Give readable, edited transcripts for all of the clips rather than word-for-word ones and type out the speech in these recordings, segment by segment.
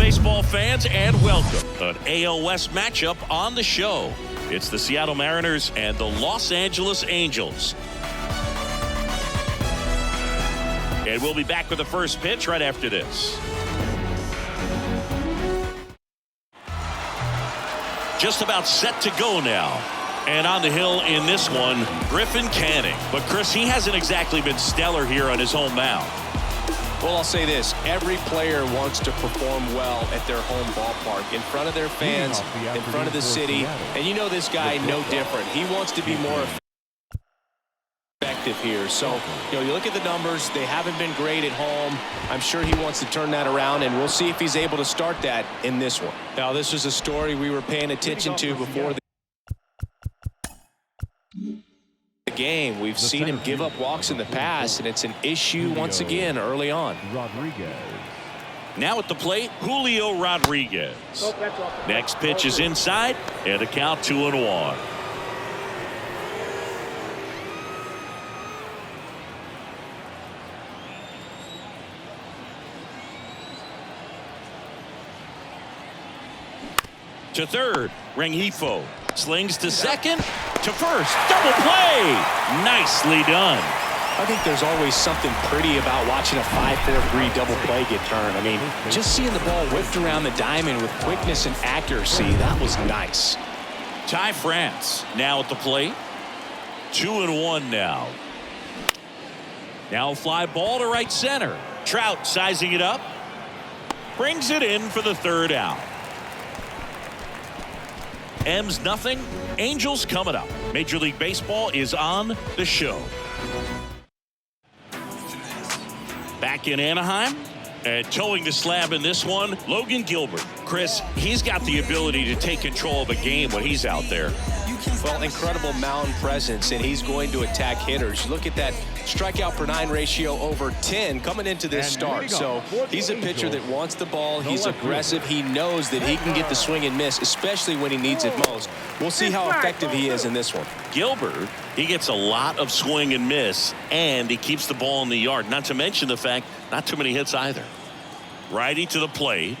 baseball fans, and welcome to an AL West matchup on the show. It's the Seattle Mariners and the Los Angeles Angels. And we'll be back with the first pitch right after this. Just about set to go now. And on the hill in this one, Griffin Canning. But Chris, he hasn't exactly been stellar here on his home mound. Well, I'll say this. Every player wants to perform well at their home ballpark, in front of their fans, in front of the city. And you know this guy no different. He wants to be more effective here. So, you look at the numbers. They haven't been great at home. I'm sure he wants to turn that around, and we'll see if he's able to start that in this one. Now, this was a story we were paying attention to before the game. We've seen him give up walks in the past, and it's an issue once again early on. Now at the plate, Julio Rodriguez. Next pitch is inside, and a count 2-1. To third, Rengifo slings to second, to first, double play, nicely done. I think there's always something pretty about watching a 5-4-3 double play get turned. I mean, just seeing the ball whipped around the diamond with quickness and accuracy, that was nice. Ty France now at the plate. 2-1 now. Now a fly ball to right center. Trout sizing it up. Brings it in for the third out. M's nothing. Angels coming up. Major League Baseball is on the show. Back in Anaheim, and towing the slab in this one, Logan Gilbert. Chris, he's got the ability to take control of a game when he's out there. Well, incredible mound presence, and he's going to attack hitters. Look at that strikeout per 9 ratio over 10 coming into this start. So he's a pitcher that wants the ball. He's aggressive. He knows that he can get the swing and miss, especially when he needs it most. We'll see how effective he is in this one. Gilbert, he gets a lot of swing and miss, and he keeps the ball in the yard. Not to mention the fact, not too many hits either. Righty to the plate.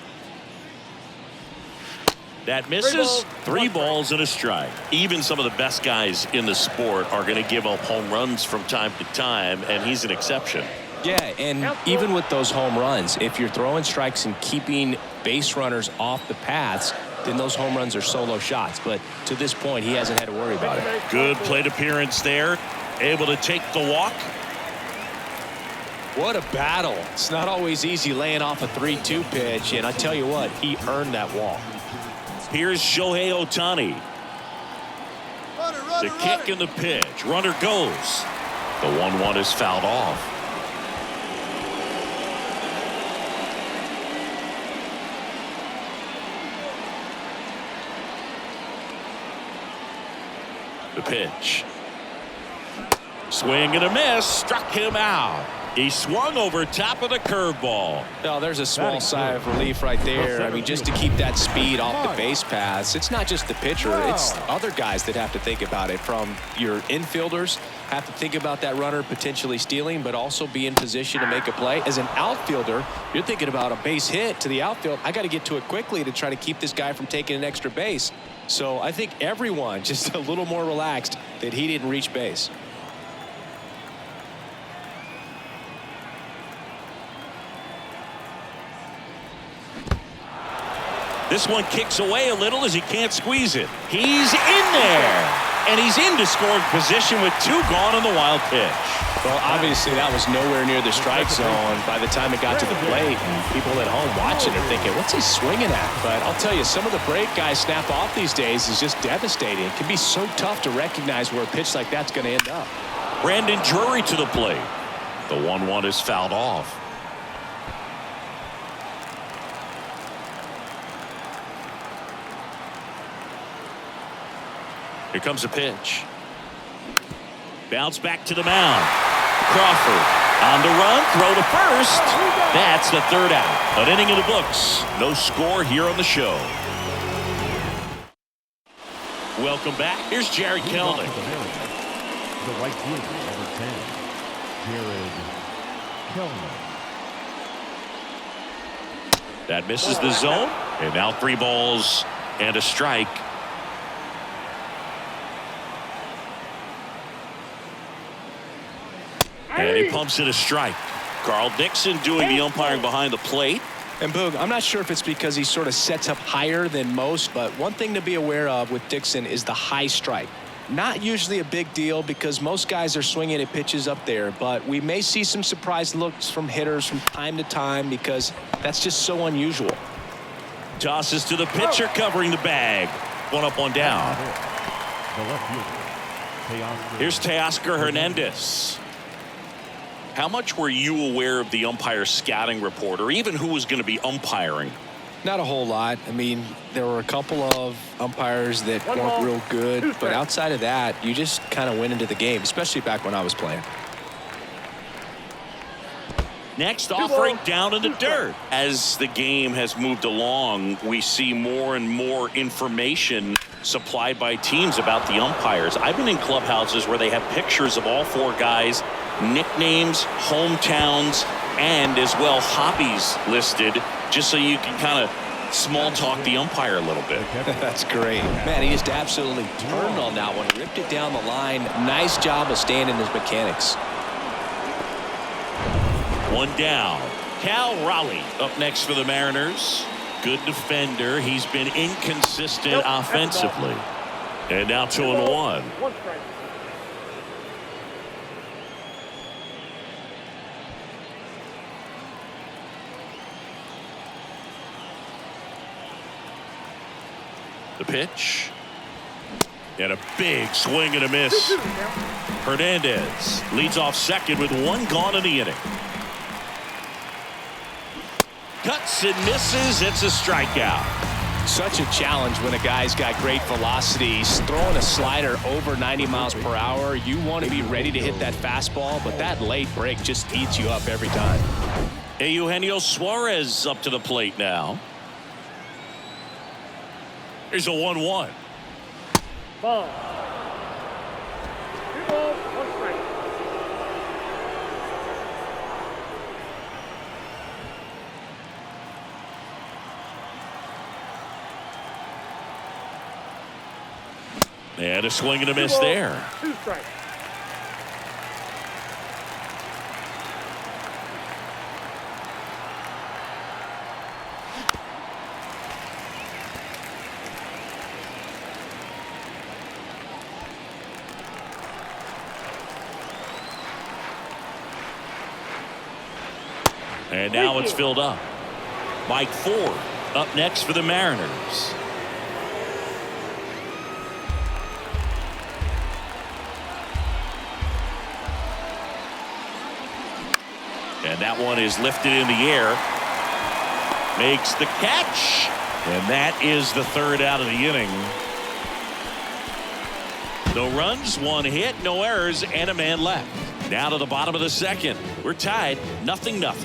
That misses. 3 balls and a strike. Even some of the best guys in the sport are going to give up home runs from time to time, and he's an exception. Yeah, and even with those home runs, if you're throwing strikes and keeping base runners off the paths, then those home runs are solo shots. But to this point, he hasn't had to worry about it. Good plate appearance there. Able to take the walk. What a battle. It's not always easy laying off a 3-2 pitch, and I tell you what, he earned that walk. Here's Shohei Ohtani. The kick and the pitch. Runner goes. The 1-1 is fouled off. The pitch. Swing and a miss. Struck him out. He swung over top of the curveball. Oh, there's a small sigh of relief right there. I mean, just to keep that speed off the base paths. It's not just the pitcher. It's other guys that have to think about it. From your infielders, have to think about that runner potentially stealing, but also be in position to make a play. As an outfielder, you're thinking about a base hit to the outfield. I got to get to it quickly to try to keep this guy from taking an extra base. So I think everyone just a little more relaxed that he didn't reach base. This one kicks away a little as he can't squeeze it. He's in there. And he's into scoring position with 2 gone on the wild pitch. Well, obviously that was nowhere near the strike zone by the time it got to the plate. And people at home watching are thinking, what's he swinging at? But I'll tell you, some of the break guys snap off these days is just devastating. It can be so tough to recognize where a pitch like that's going to end up. Brandon Drury to the plate. The 1-1 is fouled off. Here comes a pitch. Bounce back to the mound. Crawford on the run, throw to first. That's the third out. An inning in the books. No score here on the show. Welcome back. Here's Jared Kelnick. The right fielder, number 10, Jared Kelnick. That misses the zone. And now 3 balls and a strike. And he pumps it a strike. Carl Dixon doing the umpiring behind the plate. And Boog, I'm not sure if it's because he sort of sets up higher than most, but one thing to be aware of with Dixon is the high strike. Not usually a big deal because most guys are swinging at pitches up there, but we may see some surprise looks from hitters from time to time because that's just so unusual. Tosses to the pitcher covering the bag. 1 up, 1 down. The left fielder. Here's Teoscar Hernandez. How much were you aware of the umpire scouting report or even who was going to be umpiring? Not a whole lot. I mean, there were a couple of umpires that weren't real good, but outside of that, you just kind of went into the game, especially back when I was playing. Next offering down in the dirt. As the game has moved along, we see more and more information supplied by teams about the umpires. I've been in clubhouses where they have pictures of all 4 guys, nicknames, hometowns, and as well hobbies listed, just so you can kind of small talk the umpire a little bit. That's great. Man, he just absolutely turned on that one, ripped it down the line. Nice job of staying in his mechanics. 1 down. Cal Raleigh up next for the Mariners. Good defender. He's been inconsistent offensively. And now 2-1. The pitch. And a big swing and a miss. Hernandez leads off second with 1 gone in the inning. Cuts and misses. It's a strikeout. Such a challenge when a guy's got great velocity. He's throwing a slider over 90 miles per hour. You want to be ready to hit that fastball, but that late break just eats you up every time. Eugenio Suarez up to the plate now. Here's a 1-1. Ball. 2 balls, 1 strike. And a swing and a miss there. 2 strikes. And now it's filled up. Mike Ford up next for the Mariners. And that one is lifted in the air. Makes the catch. And that is the 3rd out of the inning. No runs, 1 hit, no errors, and a man left. Now to the bottom of the 2nd. We're tied 0-0.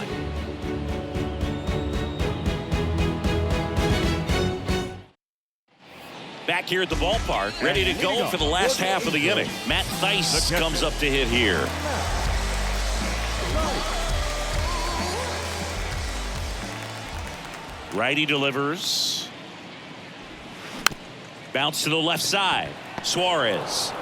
Back here at the ballpark, ready to go for the last half of the inning. Matt Thaiss comes up to hit here. Righty delivers. Bounce to the left side. Suarez.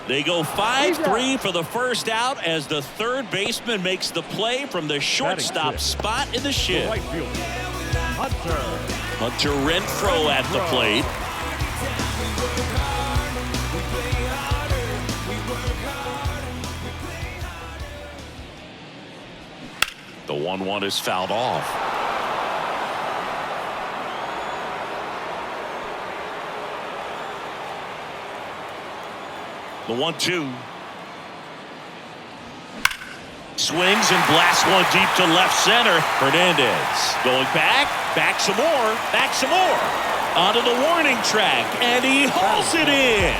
They go 5-3 for the first out as the 3rd baseman makes the play from the shortstop spot in the shed. Right fielder. Hunter Renfroe at the plate. The 1-1 is fouled off. The 1-2. Swings and blasts one deep to left center. Hernandez going back some more. Onto the warning track, and he hauls it in.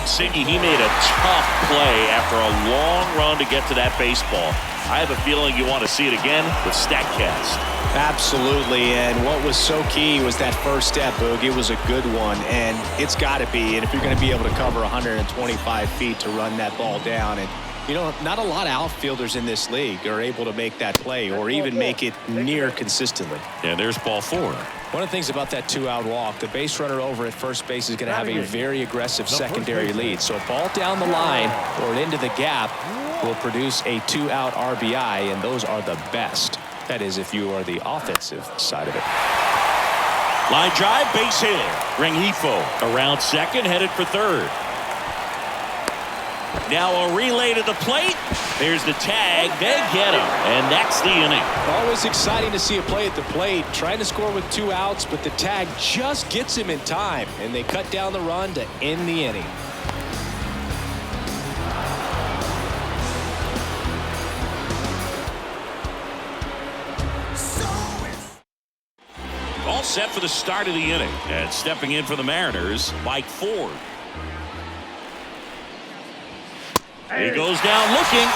Siggy, he made a tough play after a long run to get to that baseball. I have a feeling you want to see it again with StatCast. Absolutely, and what was so key was that first step, Boog. It was a good one, and it's got to be. And if you're going to be able to cover 125 feet to run that ball down, and You know, not a lot of outfielders in this league are able to make that play or even make it near consistently. And there's ball 4. One of the things about that 2-out walk, the base runner over at first base is going to have a very aggressive secondary lead. So a ball down the line or into the gap will produce a 2-out RBI, and those are the best. That is, if you are the offensive side of it. Line drive, base hit. Rengifo around second, headed for third. Now a relay to the plate. There's the tag. They get him, and that's the inning. Always exciting to see a play at the plate. Trying to score with 2 outs, but the tag just gets him in time, and they cut down the run to end the inning. All set for the start of the inning. And stepping in for the Mariners, Mike Ford. He goes down looking.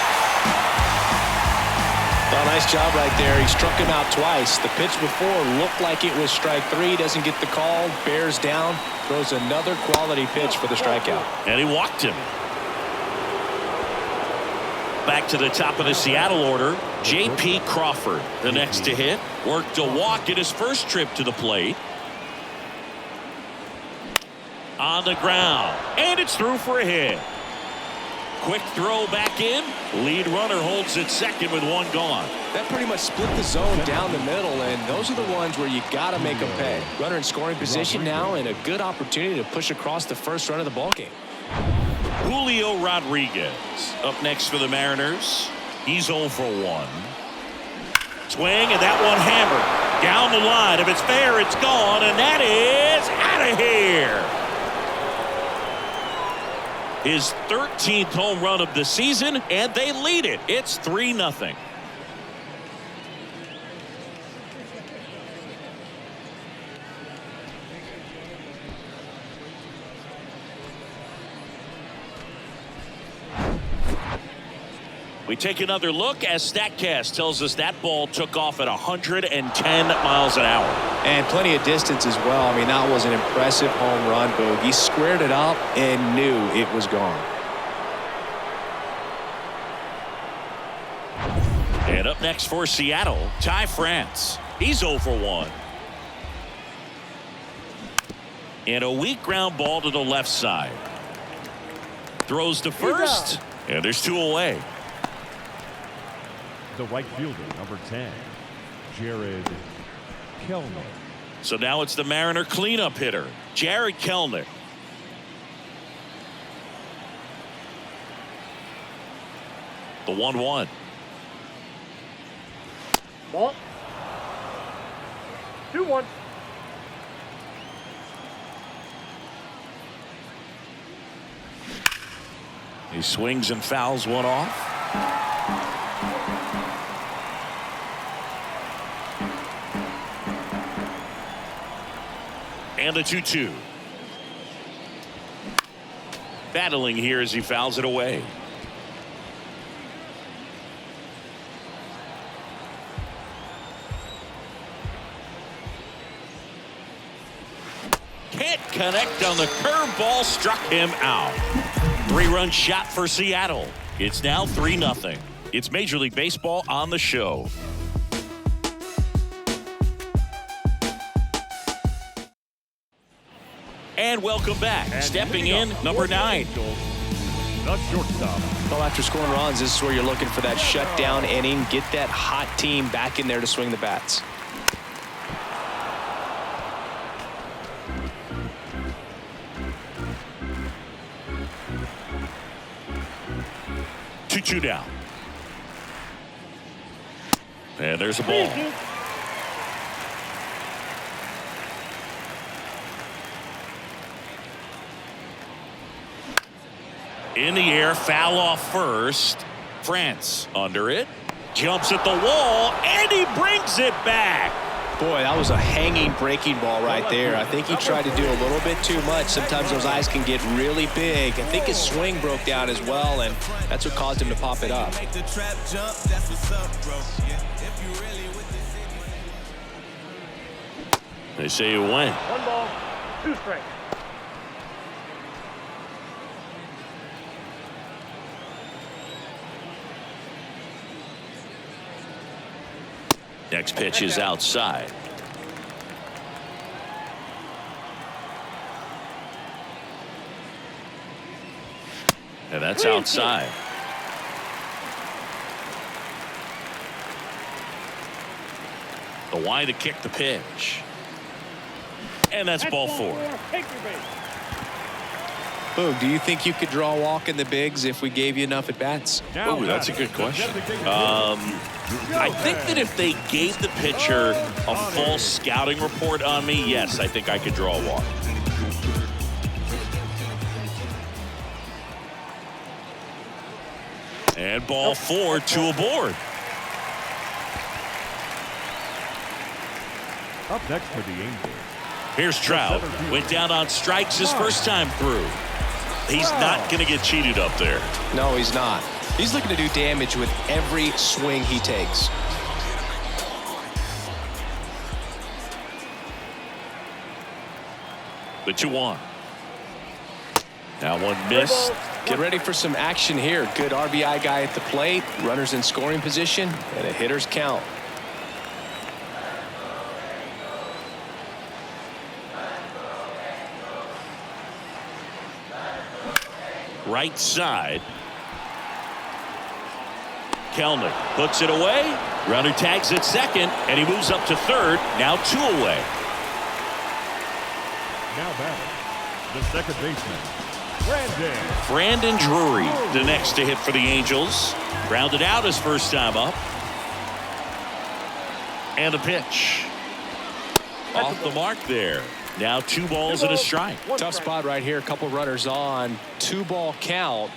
Well, nice job right there. He struck him out twice. The pitch before looked like it was strike 3. Doesn't get the call. Bears down. Throws another quality pitch for the strikeout. And he walked him. Back to the top of the Seattle order. J.P. Crawford, the next to hit. Worked a walk in his first trip to the plate. On the ground. And it's through for a hit. Quick throw back in. Lead runner holds at second with 1 gone. That pretty much split the zone down the middle, and those are the ones where you got to make them pay. Runner in scoring position now, and a good opportunity to push across the first run of the ballgame. Julio Rodriguez up next for the Mariners. He's 0 for 1. Swing, and that one hammered down the line. If it's fair, it's gone, and that is out of here. His 13th home run of the season, and they lead it. It's 3-0. We take another look as StatCast tells us that ball took off at 110 miles an hour. And plenty of distance as well. I mean, that was an impressive home run, Boog. He squared it up and knew it was gone. And up next for Seattle, Ty France. He's 0 for 1. And a weak ground ball to the left side. Throws to first, and there's 2 away. The right fielder, number 10, Jared Kelenic. So now it's the Mariner cleanup hitter, Jared Kelenic. The 1-1. Ball. 2-1. He swings and fouls one off. And the 2-2. Battling here as he fouls it away. Can't connect on the curveball, struck him out. 3-run shot for Seattle. It's now 3-0. It's Major League Baseball on the show. And welcome back. And stepping in, number 9. The shortstop. Well, after scoring runs, this is where you're looking for that shutdown inning. Get that hot team back in there to swing the bats. Two down. And there's a ball. In the air, foul off first. France under it. Jumps at the wall, and he brings it back. Boy, that was a hanging breaking ball right there. I think he tried to do a little bit too much. Sometimes those eyes can get really big. I think his swing broke down as well, and that's what caused him to pop it up. They say you win. 1 ball, 2 strikes. Next pitch is outside. And that's outside. The wide to kick the pitch. And that's ball 4. Take your base. Boom, do you think you could draw a walk in the bigs if we gave you enough at bats? Oh, that's a good question. I think that if they gave the pitcher a full scouting report on me, yes, I think I could draw a walk. And ball 4, 2 aboard. Up next for the Angels. Here's Trout. Went down on strikes his first time through. He's not going to get cheated up there. No, he's not. He's looking to do damage with every swing he takes. The 2-1. Now one missed. Get ready for some action here. Good RBI guy at the plate. Runners in scoring position. And a hitter's count. Right side. Kelnick puts it away. Runner tags at second, and he moves up to third. Now 2 away. Now batting, the second baseman, Brandon Drury, the next to hit for the Angels. Grounded out his first time up. And a pitch. Off the mark there. Now 2 balls and a strike. Tough spot right here. A couple runners on. 2-ball count.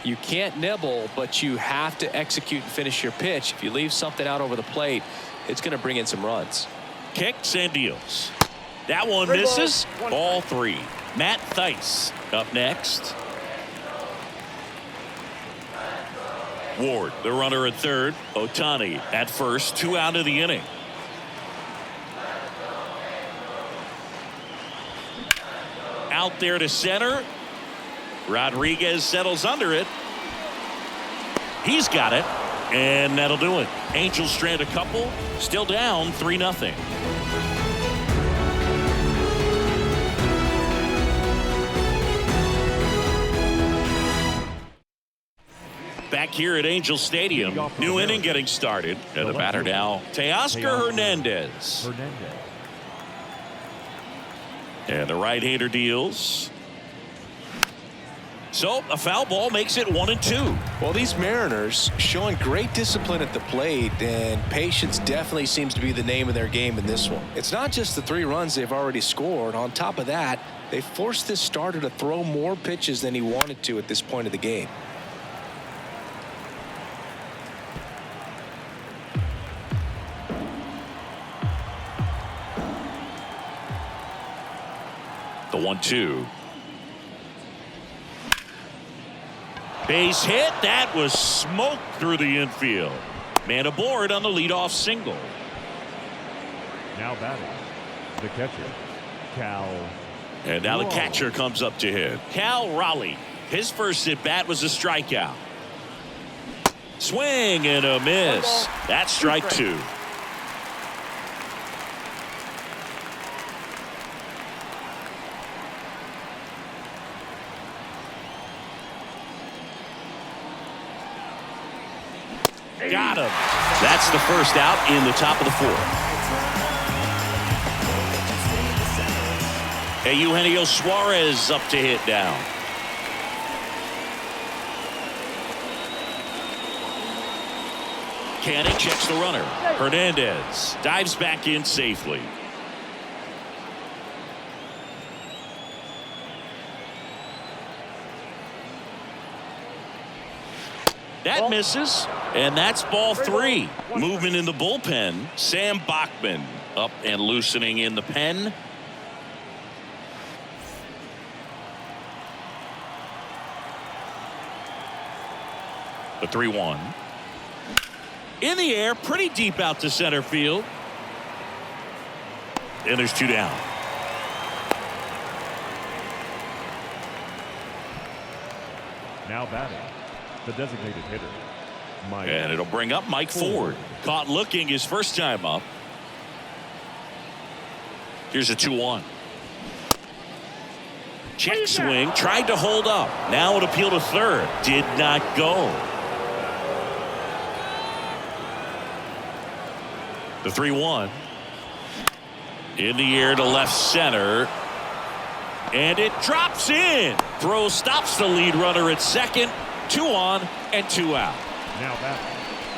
You can't nibble, but you have to execute and finish your pitch. If you leave something out over the plate, it's going to bring in some runs. Kicks and deals. That one misses. Ball 3. Matt Theis up next. Ward, the runner at third. Ohtani at first. 2 out of the inning. Out there to center. Rodriguez settles under it. He's got it. And that'll do it. Angels strand a couple. Still down 3-0. Back here at Angel Stadium. New inning getting started. And the batter now, Teoscar Hernandez. And the right-hander deals. So a foul ball makes it 1-2. Well, these Mariners showing great discipline at the plate, and patience definitely seems to be the name of their game in this one. It's not just the 3 runs they've already scored. On top of that, they forced this starter to throw more pitches than he wanted to at this point of the game. The 1-2. Base hit. That was smoked through the infield. Man aboard on the leadoff single. Now batting, the catcher, Cal. And now the catcher comes up to hit. Cal Raleigh. His first at bat was a strikeout. Swing and a miss. That's strike 2. Got him. That's the first out in the top of the 4th. Hey, Eugenio Suarez up to hit now. Canning checks the runner. Hernandez dives back in safely. That misses, and that's ball 3. Movement in the bullpen. Sam Bachman up and loosening in the pen. The 3-1. In the air, pretty deep out to center field. And there's 2 down. Now batting, the designated hitter, And it'll bring up Mike Ford. Caught looking his first time up. Here's a 2-1. Check swing. Tried to hold up. Now an appeal to third. Did not go. The 3-1. In the air to left center. And it drops in. Throw stops the lead runner at second. 2 on and 2 out. Now that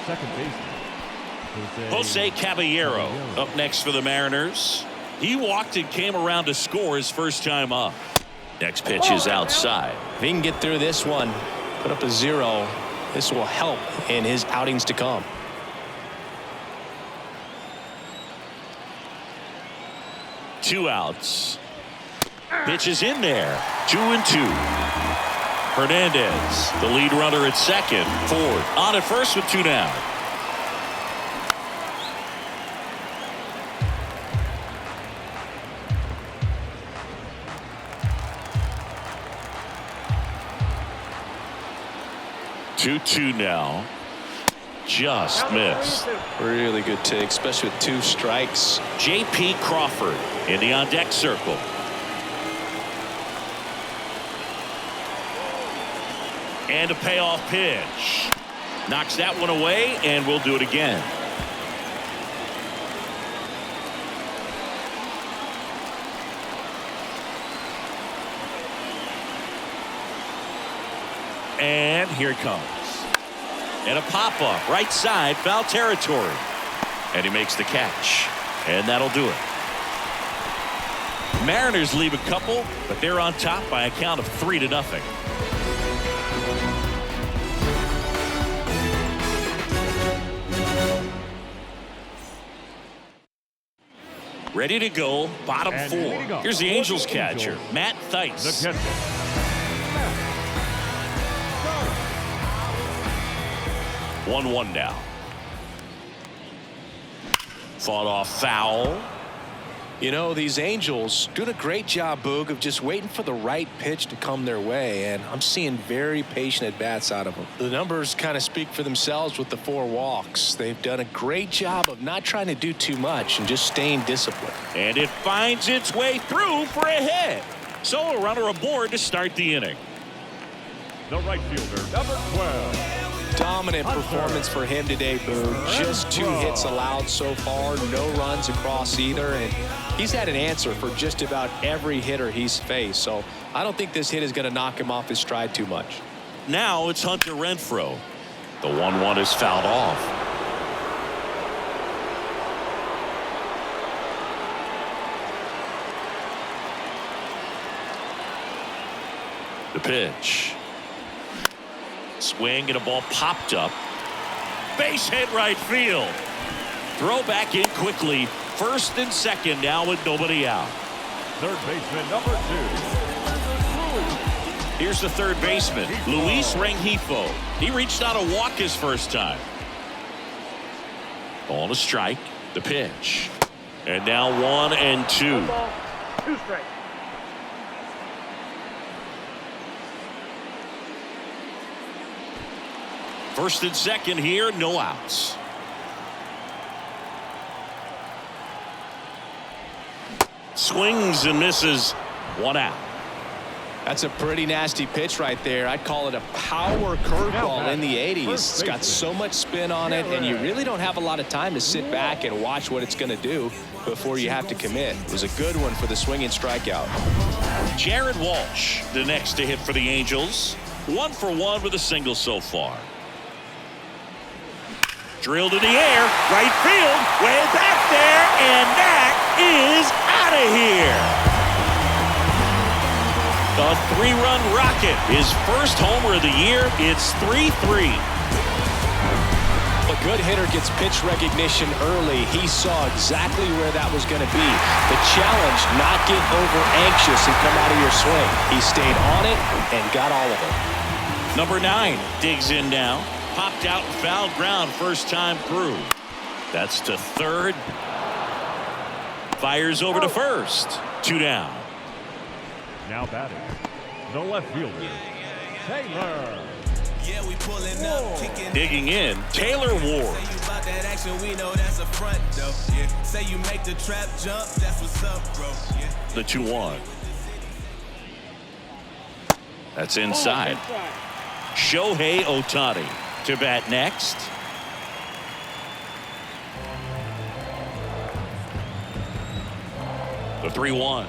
second baseman, Jose Caballero up next for the Mariners. He walked and came around to score his first time up. Next pitch is outside. If he can get through this one, put up a 0, this will help in his outings to come. Two outs. Pitch is in there. 2-2. Hernandez, the lead runner at second. Ford on at first with 2 down. Two now. Just missed. Really good take, especially with 2 strikes. J.P. Crawford in the on-deck circle. And a payoff pitch. Knocks that one away, and we'll do it again. And here it comes. And a pop-up, right side, foul territory. And he makes the catch. And that'll do it. Mariners leave a couple, but they're on top by a count of 3-0. Ready to go, bottom 4. Here's the Angels catcher, Matt Theis. 1-1 now. Fought off foul. You know, these Angels doing a great job, Boog, of just waiting for the right pitch to come their way, and I'm seeing very patient at-bats out of them. The numbers kind of speak for themselves with the 4 walks. They've done a great job of not trying to do too much and just staying disciplined. And it finds its way through for a hit. So a runner aboard to start the inning. the right fielder, number 12. Dominant performance for him today, Boog. Just 2 hits allowed so far, no runs across either, and he's had an answer for just about every hitter he's faced. So I don't think this hit is going to knock him off his stride too much. Now it's Hunter Renfroe. The 1-1 is fouled off. The pitch. Swing and a ball popped up. Base hit right field. Throw back in quickly. First and second now with nobody out. Third baseman number 2. Here's the third baseman, Luis Rengifo. He reached out a walk his first time. Ball to strike. The pitch. And now 1-2. 1 ball, 2 strikes. First and second here, no outs. Swings and misses. 1 out. That's a pretty nasty pitch right there. I'd call it a power curveball in the 80s. It's got so much spin on it, and you really don't have a lot of time to sit back and watch what it's going to do before you have to commit. It was a good one for the swinging strikeout. Jared Walsh, the next to hit for the Angels. 1 for 1 with a single so far. Drilled in the air, right field, way back there, and that is out of here. A 3-run rocket, his first homer of the year. It's 3-3. A good hitter gets pitch recognition early. He saw exactly where that was going to be. The challenge, not get over anxious and come out of your swing. He stayed on it and got all of it. Number 9 digs in now. Popped out and fouled ground first time through. That's to third. Fires over to first. 2 down. Now batting, the left fielder, Taylor. Digging in, Taylor Ward. The 2-1. That's inside. Shohei Ohtani to bat next. The 3-1.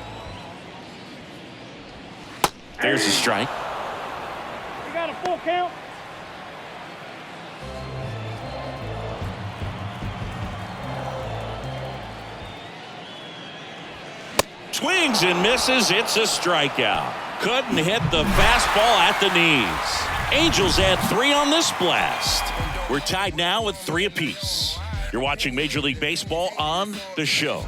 There's a strike. You got a full count. Swings and misses. It's a strikeout. Couldn't hit the fastball at the knees. Angels add 3 on this blast. We're tied now with 3 apiece. You're watching Major League Baseball on the show.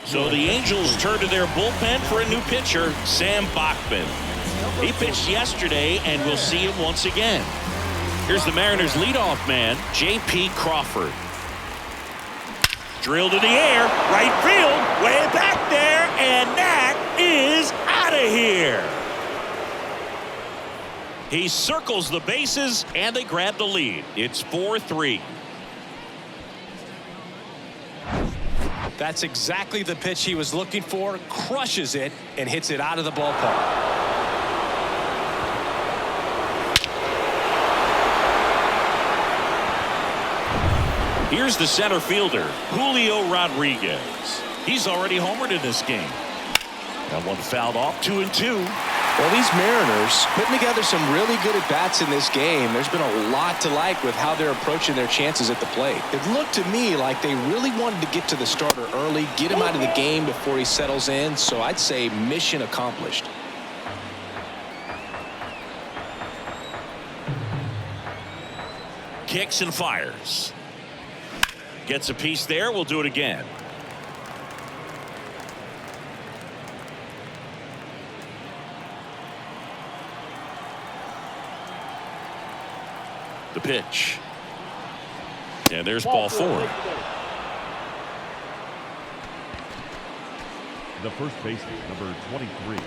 So the Angels turn to their bullpen for a new pitcher, Sam Bachman. He pitched yesterday, and we'll see him once again. Here's the Mariners' leadoff man, J.P. Crawford. Drilled in the air, right field, way back there, and that is out of here. He circles the bases, and they grab the lead. It's 4-3. That's exactly the pitch he was looking for. Crushes it and hits it out of the ballpark. Here's the center fielder, Julio Rodriguez. He's already homered in this game. That one fouled off, 2-2. Well, these Mariners putting together some really good at-bats in this game. There's been a lot to like with how they're approaching their chances at the plate. It looked to me like they really wanted to get to the starter early, get him out of the game before he settles in. So I'd say mission accomplished. Kicks and fires. Gets a piece there. We'll do it again. The pitch. And there's ball 4. The first baseman, number 23.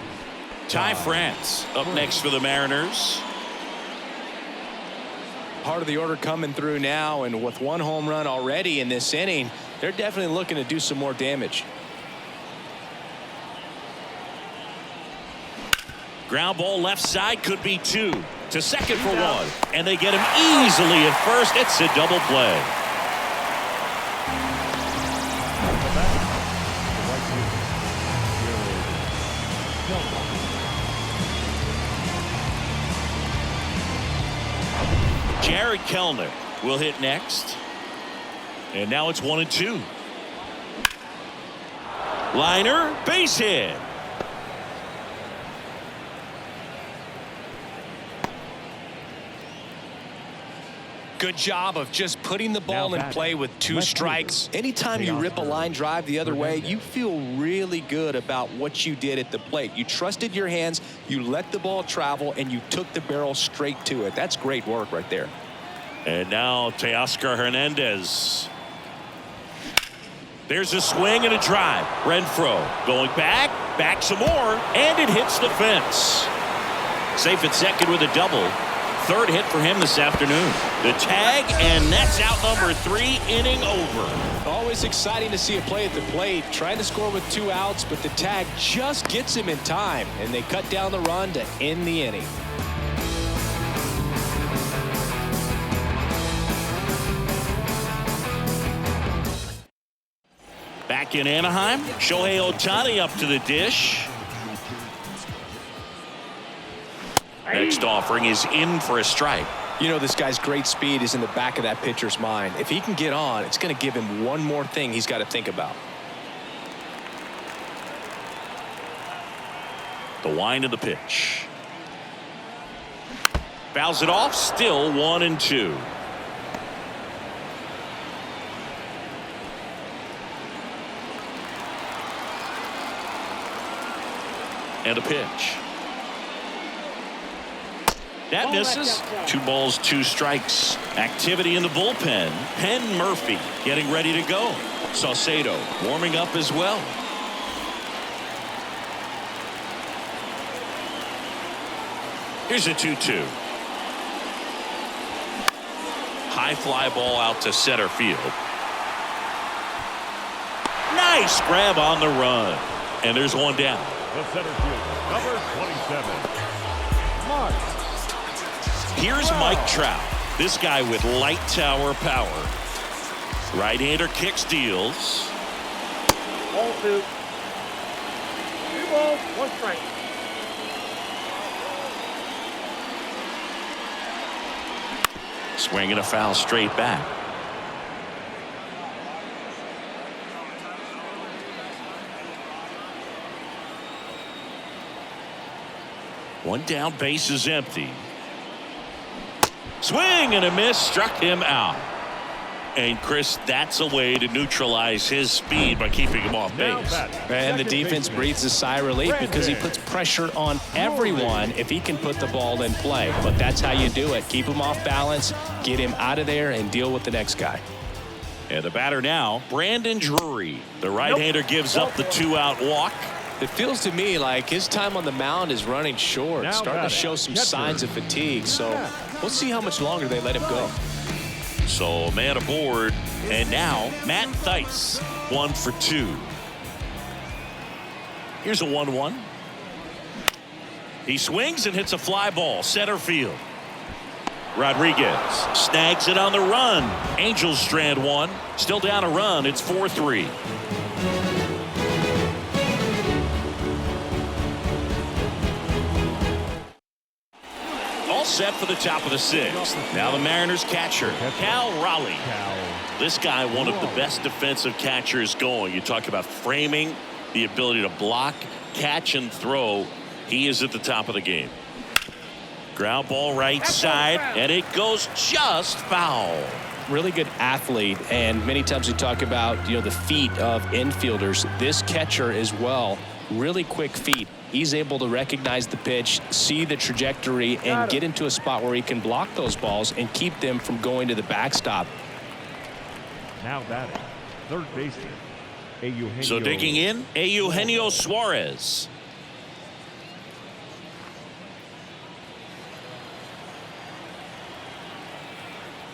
Ty France up next for the Mariners. Part of the order coming through now, and with 1 home run already in this inning, they're definitely looking to do some more damage. Ground ball left side, could be 2. To second for 1. And they get him easily at first. It's a double play. Jared Kelenic will hit next. And now it's 1-2. Liner, base hit. Good job of just putting the ball in play with 2 strikes. Anytime you rip a line drive the other way, you feel really good about what you did at the plate. You trusted your hands, you let the ball travel, and you took the barrel straight to it. That's great work right there. And now Teoscar Hernandez. There's a swing and a drive. Renfroe going back some more, and it hits the fence. Safe at second with a double. 3rd hit for him this afternoon. The tag, and that's out number 3, inning over. Always exciting to see a play at the plate. Trying to score with 2 outs, but the tag just gets him in time, and they cut down the run to end the inning. Back in Anaheim, Shohei Ohtani up to the dish. Next offering is in for a strike. You know, this guy's great speed is in the back of that pitcher's mind. If he can get on, it's going to give him one more thing he's got to think about. The wind of the pitch. Fouls it off, still 1-2. And a pitch. That misses. 2 balls, 2 strikes. Activity in the bullpen. Penn Murphy getting ready to go. Saucedo warming up as well. Here's a 2-2. High fly ball out to center field. Nice grab on the run. And there's one down. The center fielder, number 27, Mike. Here's Mike Trout. This guy with light tower power. Right-hander kicks, deals. Ball 2. 2 balls, 1 strike. Swinging a foul straight back. One down, base is empty. Swing and a miss, struck him out. And Chris, that's a way to neutralize his speed by keeping him off base. And the defense breathes a sigh of relief because he puts pressure on everyone if he can put the ball in play. But that's how you do it. Keep him off balance, get him out of there, and deal with the next guy. And the batter now, Brandon Drury. The right-hander gives up the 2-out walk. It feels to me like his time on the mound is running short, starting to show some catcher. signs of fatigue. So we'll see how much longer they let him go. So a man aboard, and now Matt Thaiss, 1 for 2. Here's a 1-1. He swings and hits a fly ball, center field. Rodriguez snags it on the run. Angels strand 1, still down a run. It's 4-3. Set for the top of the 6th. Now the Mariners catcher, Cal Raleigh. This guy, one of the best defensive catchers going. You talk about framing, the ability to block, catch, and throw. He is at the top of the game. Ground ball right side, and it goes just foul. Really good athlete, and many times we talk about the feet of infielders. This catcher as well, really quick feet. He's able to recognize the pitch, see the trajectory, and get into a spot where he can block those balls and keep them from going to the backstop. Now batting, third baseman, Eugenio. So digging in, Eugenio Suarez.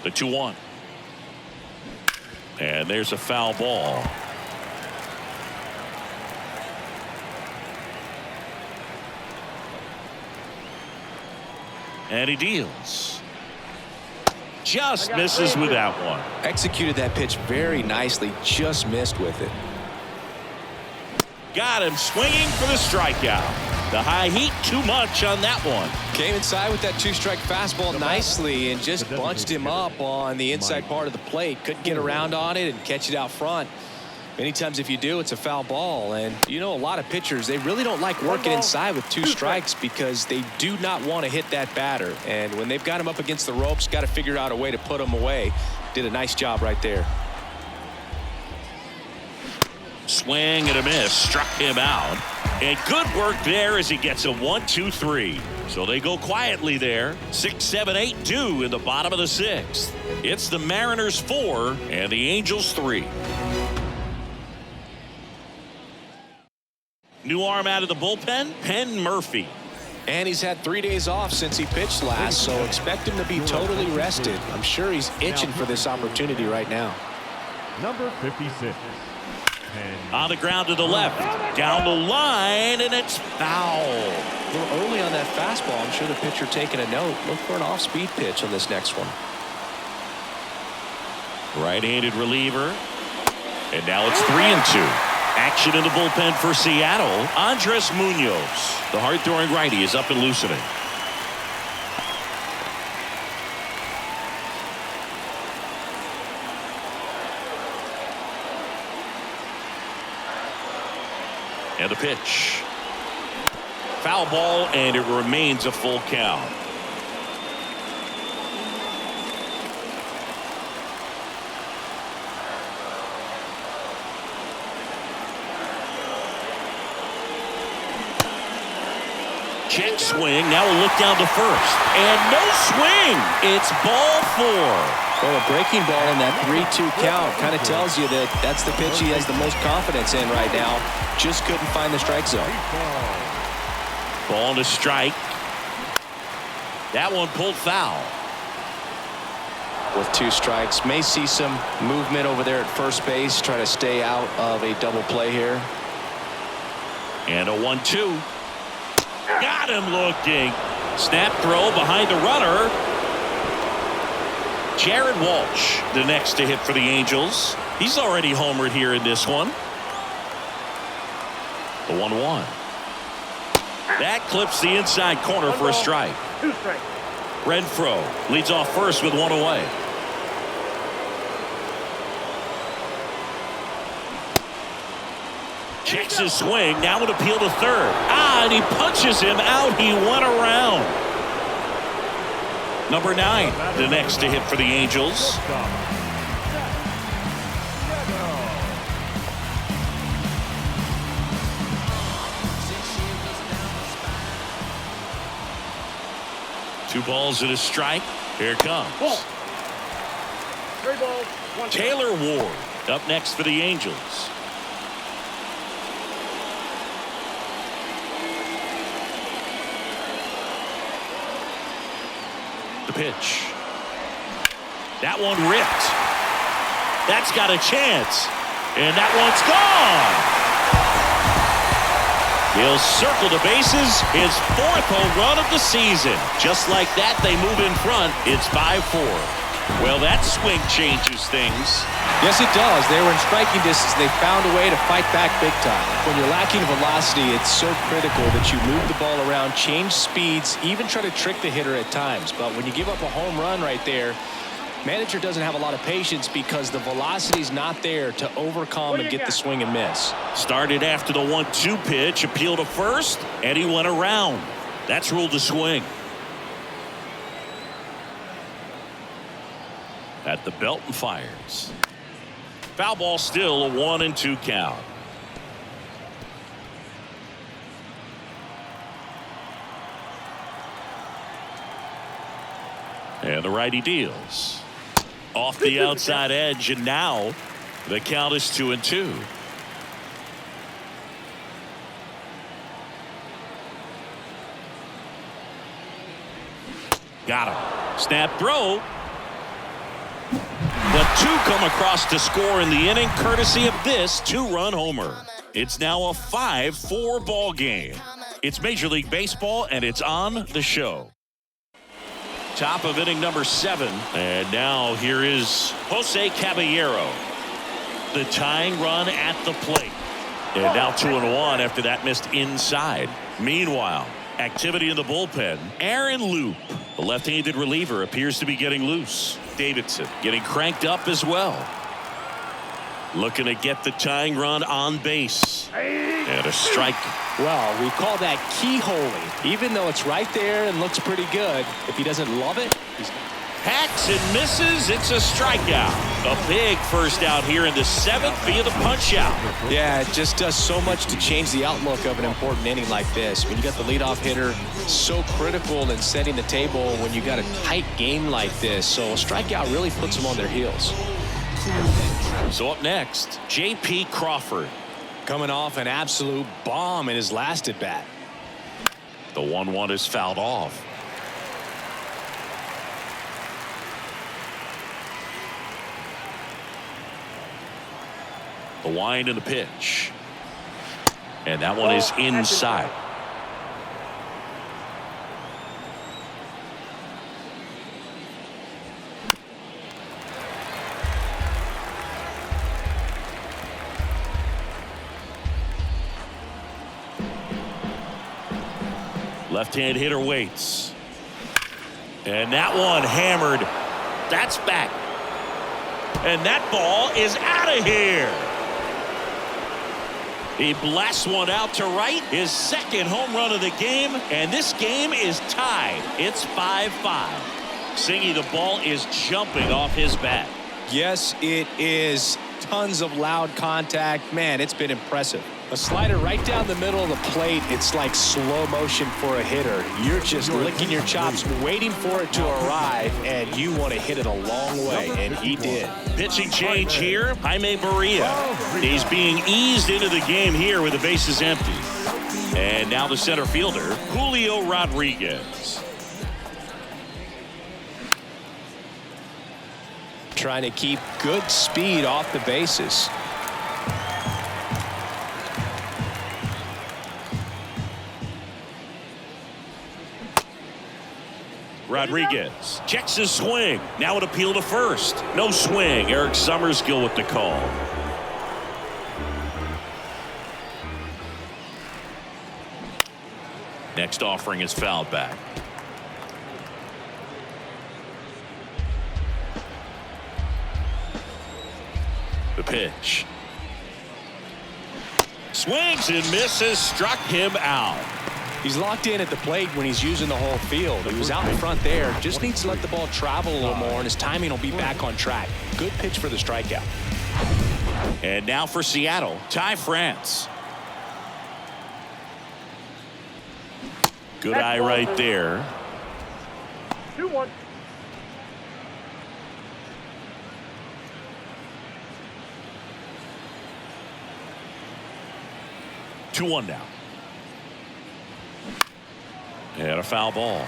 The 2-1. And there's a foul ball. And he deals. Just misses with that one. Executed that pitch very nicely, just missed with it. Got him swinging for the strikeout. The high heat, too much on that one. Came inside with that 2-strike fastball nicely and just bunched him up on the inside part of the plate. Couldn't get around on it and catch it out front. Many times if you do, it's a foul ball. And a lot of pitchers, they really don't like working inside with 2 strikes because they do not want to hit that batter. And when they've got him up against the ropes, got to figure out a way to put him away. Did a nice job right there. Swing and a miss, struck him out. And good work there as he gets a 1-2-3. So they go quietly there. 6, 7, 8 due in the bottom of the 6th. It's the Mariners 4 and the Angels 3. New arm out of the bullpen, Penn Murphy. And he's had 3 days off since he pitched last, so expect him to be totally rested. I'm sure he's itching for this opportunity right now. Number 56. On the ground to the left, down the line, and it's foul. A little early on that fastball. I'm sure the pitcher taking a note. Look for an off-speed pitch on this next one. Right-handed reliever. And now it's 3-2. Action in the bullpen for Seattle. Andres Munoz. The hard-throwing righty is up and loosening. And the pitch. Foul ball, and it remains a full count. Check swing. Now a look down to first. And no swing. It's ball 4. Well, a breaking ball in that 3-2 count kind of tells you that that's the pitch he has the most confidence in right now. Just couldn't find the strike zone. Ball to strike. That one pulled foul. With 2 strikes, may see some movement over there at first base. Try to stay out of a double play here. And a 1-2. Got him looking. Snap throw behind the runner. Jared Walsh, the next to hit for the Angels. He's already homered here in this one. The 1-1. That clips the inside corner for a strike. 2 strikes. Renfroe leads off first with 1 away. Checks his swing. Now would appeal to third. And he punches him out. He went around. Number 9, the next to hit for the Angels. Two balls and a strike. Here it comes. 3 balls, 1 strike. Taylor Ward up next for the Angels. The pitch. That one ripped. That's got a chance. And that one's gone. He'll circle the bases. His 4th home run of the season. Just like that, they move in front. It's 5-4. Well, that swing changes things. Yes, it does. They were in striking distance. They found a way to fight back big time. When you're lacking velocity, it's so critical that you move the ball around, change speeds, even try to trick the hitter at times. But when you give up a home run right there, manager doesn't have a lot of patience because the velocity's not there to overcome and get the swing and miss. Started after the 1-2 pitch, appeal to first, and he went around. That's ruled a swing. At the belt and fires. Foul ball, still a 1-2 count. And the righty deals. Off the outside edge, and now the count is 2-2. Got him. Snap throw. The 2 come across to score in the inning, courtesy of this 2-run homer. It's now a 5-4 ball game. It's Major League Baseball, and it's on the show. Top of inning number 7, and now here is Jose Caballero, the tying run at the plate. And now 2-1 after that missed inside. Meanwhile, activity in the bullpen. Aaron Loop, the left-handed reliever, appears to be getting loose. Davidson getting cranked up as well. Looking to get the tying run on base. And a strike. Well, we call that keyholing. Even though it's right there and looks pretty good, if he doesn't love it, hacks and misses. It's a strikeout. A big first out here in the 7th via the punch out. Yeah, it just does so much to change the outlook of an important inning like this. When you got the leadoff hitter, so critical in setting the table when you got a tight game like this. So a strikeout really puts them on their heels. So up next, J.P. Crawford. Coming off an absolute bomb in his last at bat. The 1-1 is fouled off. The wind and the pitch. And that one is inside. Left-hand hitter waits. And that one hammered. That's back. And that ball is out of here. He blasts one out to right. His 2nd home run of the game. And this game is tied. It's 5-5. Singy, the ball is jumping off his bat. Yes, it is. Tons of loud contact. Man, it's been impressive. A slider right down the middle of the plate. It's like slow motion for a hitter. You're just licking your chops, waiting for it to arrive, and you want to hit it a long way, and he did. Pitching change here. Jaime Barria. He's being eased into the game here with the bases empty. And now the center fielder, Julio Rodriguez. trying to keep good speed off the bases. Rodriguez checks his swing. Now it appeal to first. No swing. Eric Summerskill with the call. Next offering is fouled back. The pitch. Swings and misses. Struck him out. He's locked in at the plate when he's using the whole field. He was out in front there. Just needs to let the ball travel a little more, and his timing will be back on track. Good pitch for the strikeout. And now for Seattle, Ty France. Good eye right there. 2-1. Two one now. And a foul ball.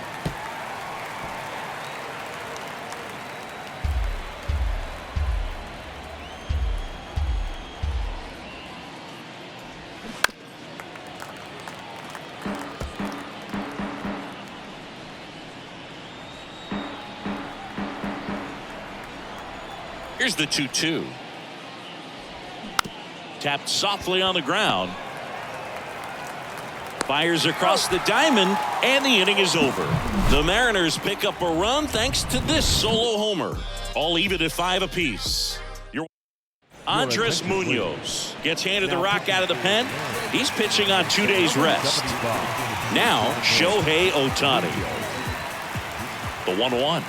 Here's the 2-2. Tapped softly on the ground. Fires across the diamond, and the inning is over. The Mariners pick up a run thanks to this solo homer. All even at 5 apiece. Andres Munoz gets handed the rock out of the pen. He's pitching on 2 days rest. Now Shohei Ohtani. The 1-1.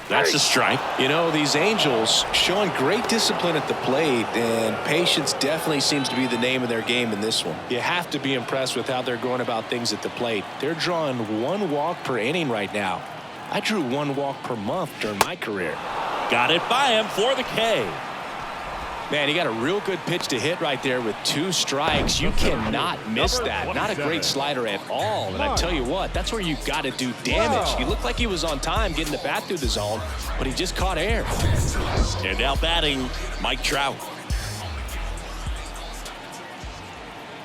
That's a strike. You know, these Angels showing great discipline at the plate, and patience definitely seems to be the name of their game in this one. You have to be impressed with how they're going about things at the plate. They're drawing 1 walk per inning right now. I drew 1 walk per month during my career. Got it by him for the K. Man, he got a real good pitch to hit right there with 2 strikes. You cannot miss that. Not a great slider at all. And I tell you what, that's where you got to do damage. He looked like he was on time getting the bat through the zone, but he just caught air. And now batting, Mike Trout.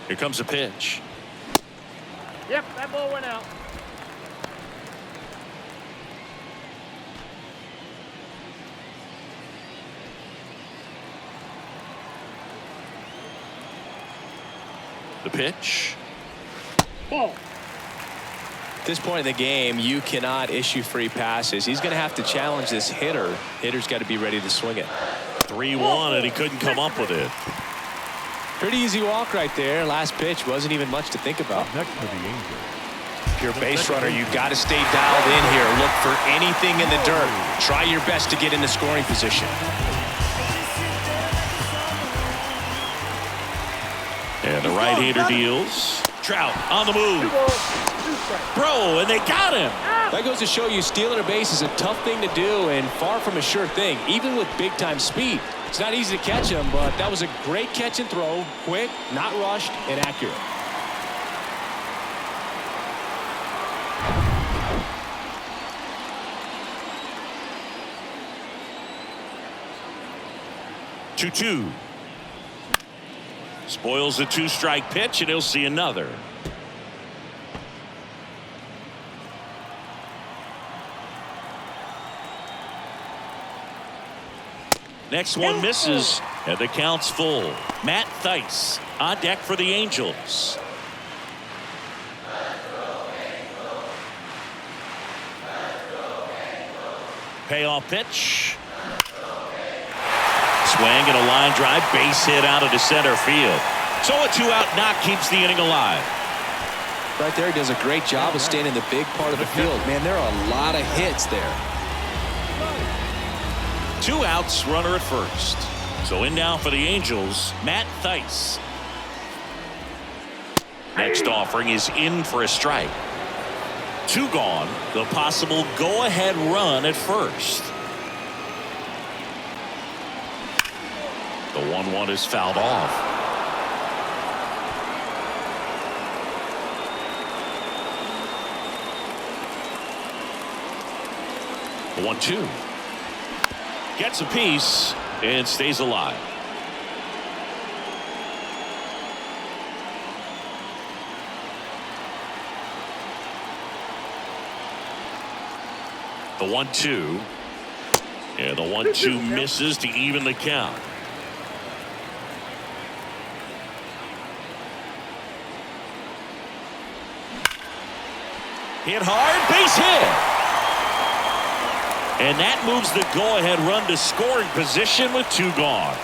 Here comes a pitch. Yep, that ball went out. The pitch. Ball. At this point in the game, you cannot issue free passes. He's going to have to challenge this hitter. Hitter's got to be ready to swing it. 3-1, and he couldn't come up with it. Pretty easy walk right there. Last pitch wasn't even much to think about. Next for the Angels. If you're a base runner, you've got to stay dialed in here. Look for anything in the dirt. Try your best to get in the scoring position. And the right-hander deals. Trout on the move. 2 balls, 2 strikes. Throw, and they got him. That goes to show you stealing a base is a tough thing to do and far from a sure thing, even with big-time speed. It's not easy to catch him, but that was a great catch and throw. Quick, not rushed, and accurate. Two. Spoils the 2-strike pitch, and he'll see another. Next one misses, and the count's full. Matt Thaiss on deck for the Angels. Payoff pitch. Swing and a line drive, base hit out into center field. So a 2-out knock keeps the inning alive. Right there, he does a great job of staying in the big part of the field. Man, there are a lot of hits there. 2 outs, runner at first. So in now for the Angels, Matt Thaiss. Next offering is in for a strike. 2 gone. The possible go-ahead run at first. The 1-1 is fouled off. The 1-2. Gets a piece and stays alive. The 1-2. And the 1-2 misses to even the count. Hit hard, base hit. And that moves the go-ahead run to scoring position with 2 gone.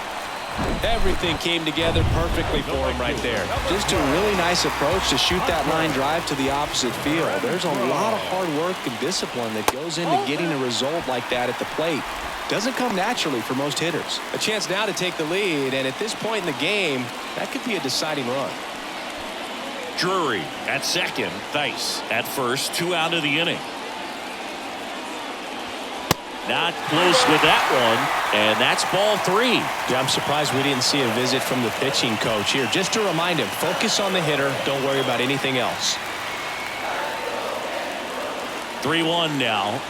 Everything came together perfectly for him right there. Just a really nice approach to shoot that line drive to the opposite field. There's a lot of hard work and discipline that goes into getting a result like that at the plate. Doesn't come naturally for most hitters. A chance now to take the lead, and at this point in the game, that could be a deciding run. Drury at second, Theis at first, 2 out of the inning. Not close with that one, and that's ball 3. Yeah, I'm surprised we didn't see a visit from the pitching coach here, just to remind him, focus on the hitter, don't worry about anything else. 3-1 now.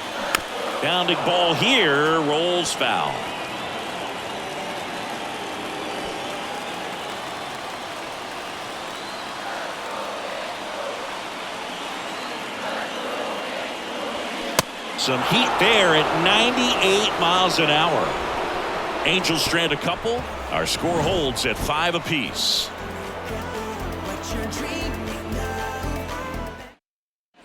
Pounding ball here, rolls foul. Some heat there at 98 miles an hour. Angels strand a couple. Our score holds at 5 apiece.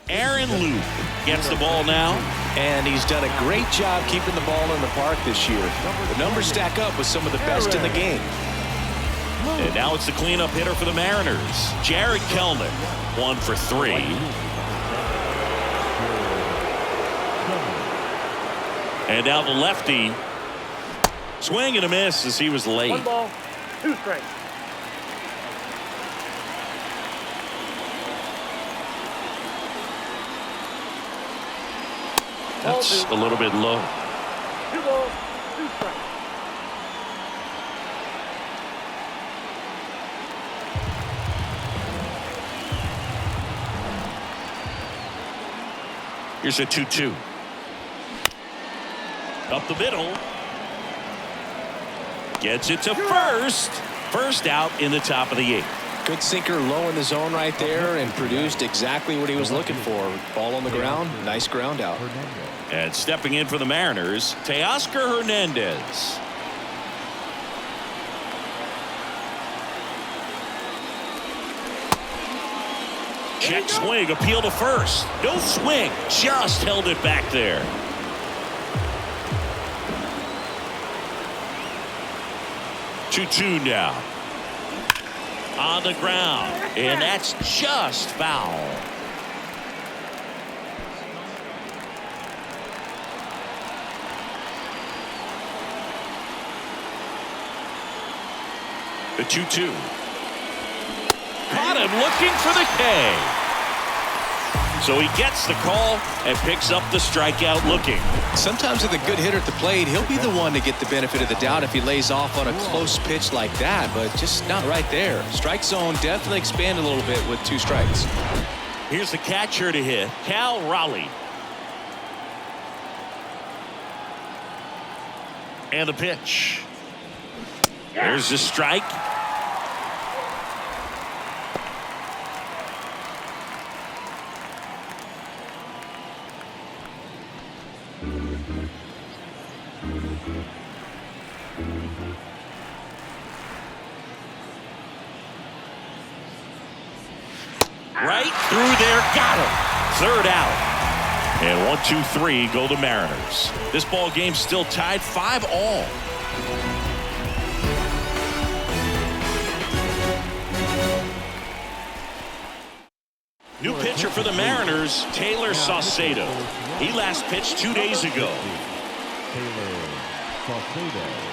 Aaron Loup gets the ball now. And he's done a great job keeping the ball in the park this year. The numbers stack up with some of the best in the game. And now it's the cleanup hitter for the Mariners, Jared Kelnick. 1 for 3. And now the lefty. Swing and a miss as he was late. 1 ball, 2 strikes. That's a little bit low. 2 balls, 2 strikes. Here's a 2-2. Up the middle. Gets it to first. First out in the top of the 8th. Good sinker low in the zone right there and produced exactly what he was looking for. Ball on the ground, nice ground out. And stepping in for the Mariners, Teoscar Hernandez. Check swing, appeal to first. No swing, just held it back there. Two now. On the ground, and that's just foul. The 2-2. Caught him looking for the K. So he gets the call and picks up the strikeout looking. Sometimes with a good hitter at the plate, he'll be the one to get the benefit of the doubt if he lays off on a close pitch like that, but just not right there. Strike zone definitely expanded a little bit with 2 strikes. Here's the catcher to hit, Cal Raleigh. And the pitch. There's the strike. Right through there, got him. 3rd out. And 1, 2, 3 go the Mariners. This ball game's still tied 5-all. New pitcher for the Mariners, Taylor Saucedo. He last pitched 2 days ago. Taylor Saucedo.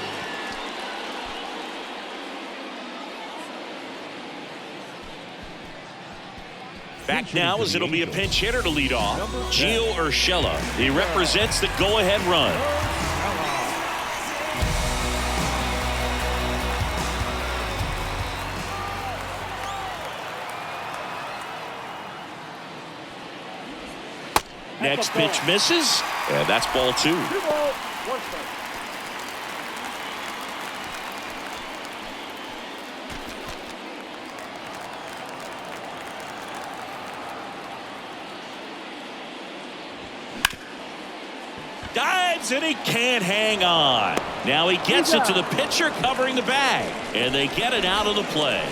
Back now as it'll be a pinch hitter to lead off, Gio Urshela. He represents the go-ahead run. Next pitch misses, and that's ball 2. 2 balls, 1 strike. Dives, and he can't hang on. Now he gets it to the pitcher covering the bag, and they get it out of the play.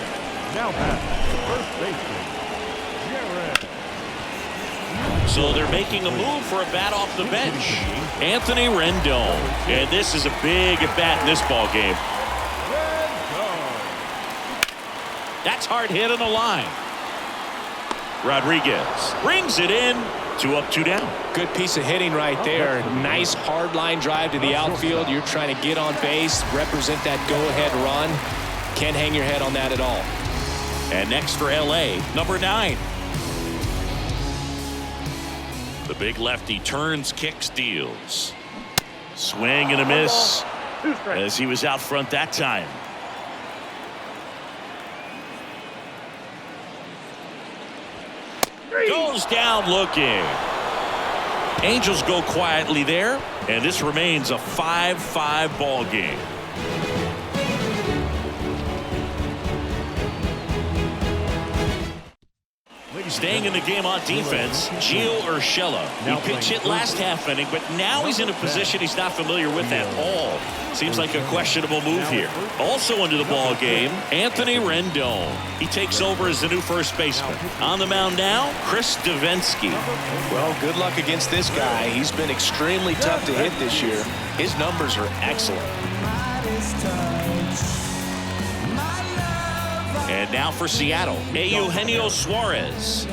Now back, first baseman, Jared. So they're making a move for a bat off the bench. Anthony Rendon. And this is a big at-bat in this ball game. That's hard hit on the line. Rodriguez brings it in. 2 up, 2 down. Good piece of hitting right there. Nice hard line drive to the outfield. You're trying to get on base, represent that go-ahead run. Can't hang your head on that at all. And next for LA, number 9. The big lefty turns, kicks, deals. Swing and a miss as he was out front that time. Goes down looking. Angels go quietly there, and this remains a 5-5 ball game. Staying in the game on defense, Gio Urshela. He pinch hit last half inning, but now he's in a position he's not familiar with at all. Seems like a questionable move here. Also into the ball game, Anthony Rendon. He takes over as the new first baseman. On the mound now, Chris Davinsky. Well, good luck against this guy. He's been extremely tough to hit this year. His numbers are excellent. And now for Seattle, Eugenio Suarez.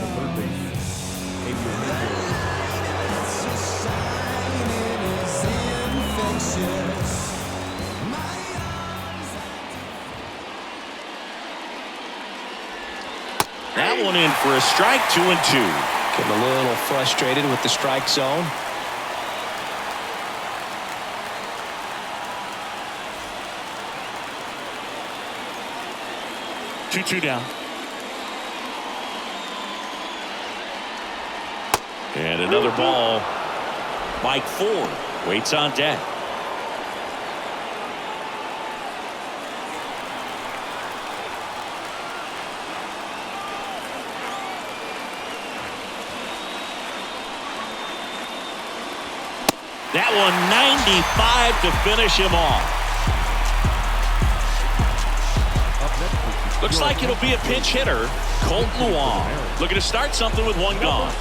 That one in for a strike, 2-2. Getting a little frustrated with the strike zone. Two down. And another ball. Mike Ford waits on deck. That one 95 to finish him off. Looks like it'll be a pinch hitter, Colton Wong. Looking to start something with one gone.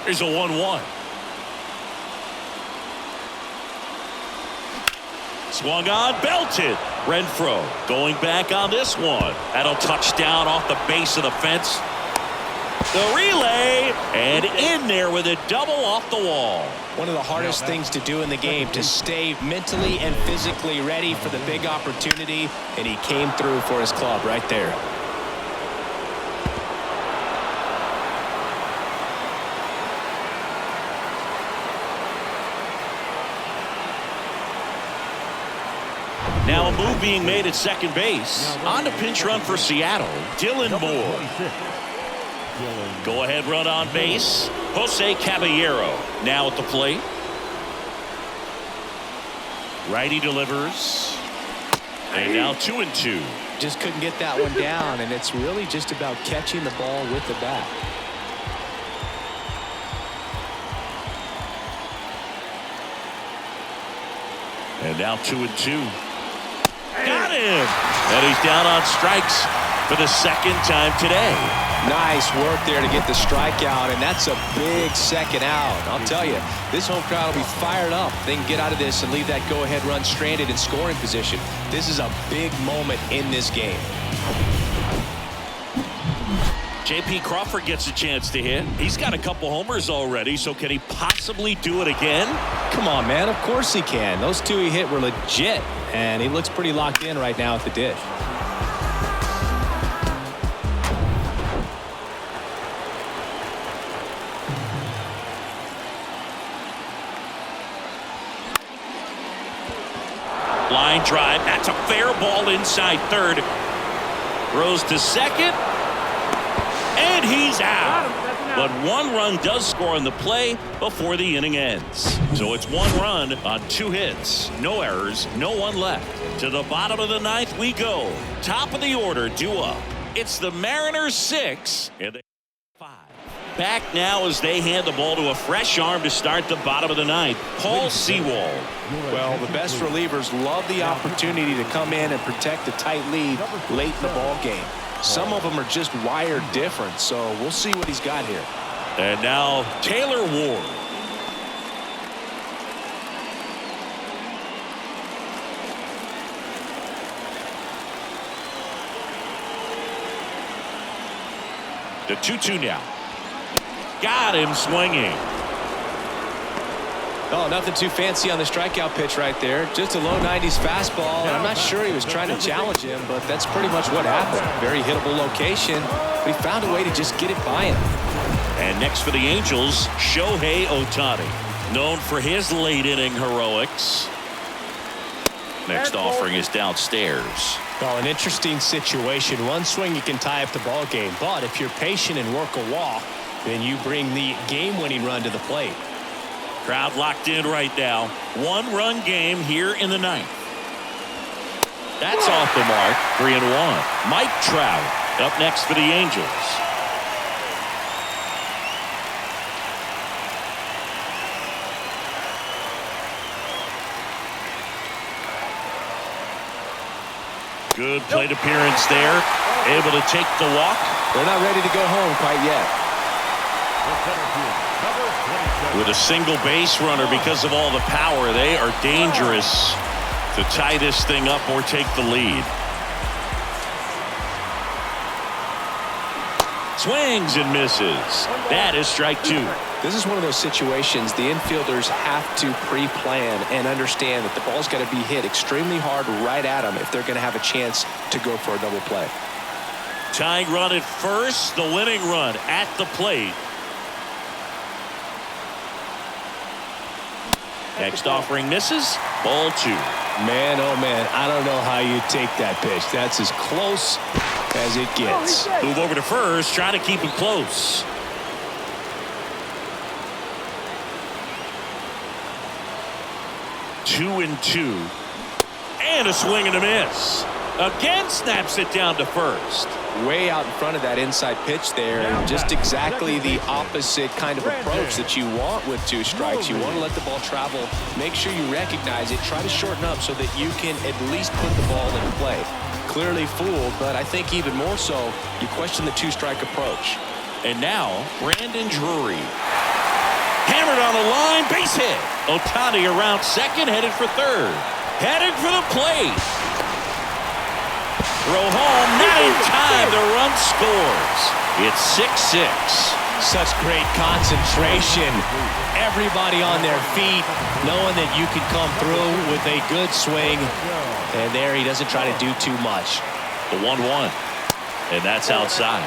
Here's a 1-1. Swung on, belted. Renfroe going back on this one. That'll touch down off the base of the fence. The relay, and in there with a double off the wall. One of the hardest things to do in the game, to stay mentally and physically ready for the big opportunity, and he came through for his club right there. Now a move being made at second base. On the pinch run for Seattle, Dylan Moore. Go ahead run on base. Jose Caballero now at the plate. Righty delivers. And now 2-2. Just couldn't get that one down, and it's really just about catching the ball with the bat. And now 2-2. Got him. And he's down on strikes for the second time today. Nice work there to get the strikeout, and that's a big second out. I'll tell you, this home crowd will be fired up. They can get out of this and leave that go-ahead run stranded in scoring position. This is a big moment in this game. J.P. Crawford gets a chance to hit. He's got a couple homers already, so can he possibly do it again? Come on, man. Of course he can. Those two he hit were legit, and he looks pretty locked in right now at the dish. Line drive. That's a fair ball inside third. Throws to second. And he's out. But one run does score on the play before the inning ends. So it's one run on 2 hits. No errors. No one left. To the bottom of the 9th we go. Top of the order due up. It's the Mariners 6 and they 5. Back now as they hand the ball to a fresh arm to start the bottom of the ninth. Paul Sewald. Well, the best relievers love the opportunity to come in and protect a tight lead late in the ball game. Some of them are just wired different, so we'll see what he's got here. And now Taylor Ward. The 2-2 now. Got him swinging. Oh, nothing too fancy on the strikeout pitch right there. Just a low 90s fastball. And I'm not sure he was trying to challenge him, but that's pretty much what happened. Very hittable location, but he found a way to just get it by him. And next for the Angels, Shohei Ohtani, known for his late inning heroics. Next offering is downstairs. Well, an interesting situation. One swing you can tie up the ball game, but if you're patient and work a walk, then you bring the game-winning run to the plate. Crowd locked in right now. One-run game here in the ninth. That's off the mark. 3-1. Mike Trout up next for the Angels. Good plate appearance there. Able to take the walk. They're not ready to go home quite yet. With a single base runner, because of all the power, they are dangerous to tie this thing up or take the lead. Swings and misses. That is strike 2. This is one of those situations the infielders have to pre-plan and understand that the ball's got to be hit extremely hard right at them if they're going to have a chance to go for a double play. Tying run at first, the winning run at the plate. Next offering misses. Ball 2. Man, oh man, I don't know how you take that pitch. That's as close as it gets. Move over to first, trying to keep it close. Two and 2. And a swing and a miss. Again snaps it down to first. Way out in front of that inside pitch there, and just exactly the opposite kind of approach that you want with 2 strikes. You want to let the ball travel, make sure you recognize it, try to shorten up so that you can at least put the ball in play. Clearly fooled, but I think even more so, you question the 2-strike approach. And now Brandon Drury. Hammered on the line, base hit. Ohtani around second, headed for third. Headed for the plate. Throw home, not in time. The run scores. It's 6-6. Such great concentration. Everybody on their feet, knowing that you can come through with a good swing. And there he doesn't try to do too much. The 1-1. And that's outside.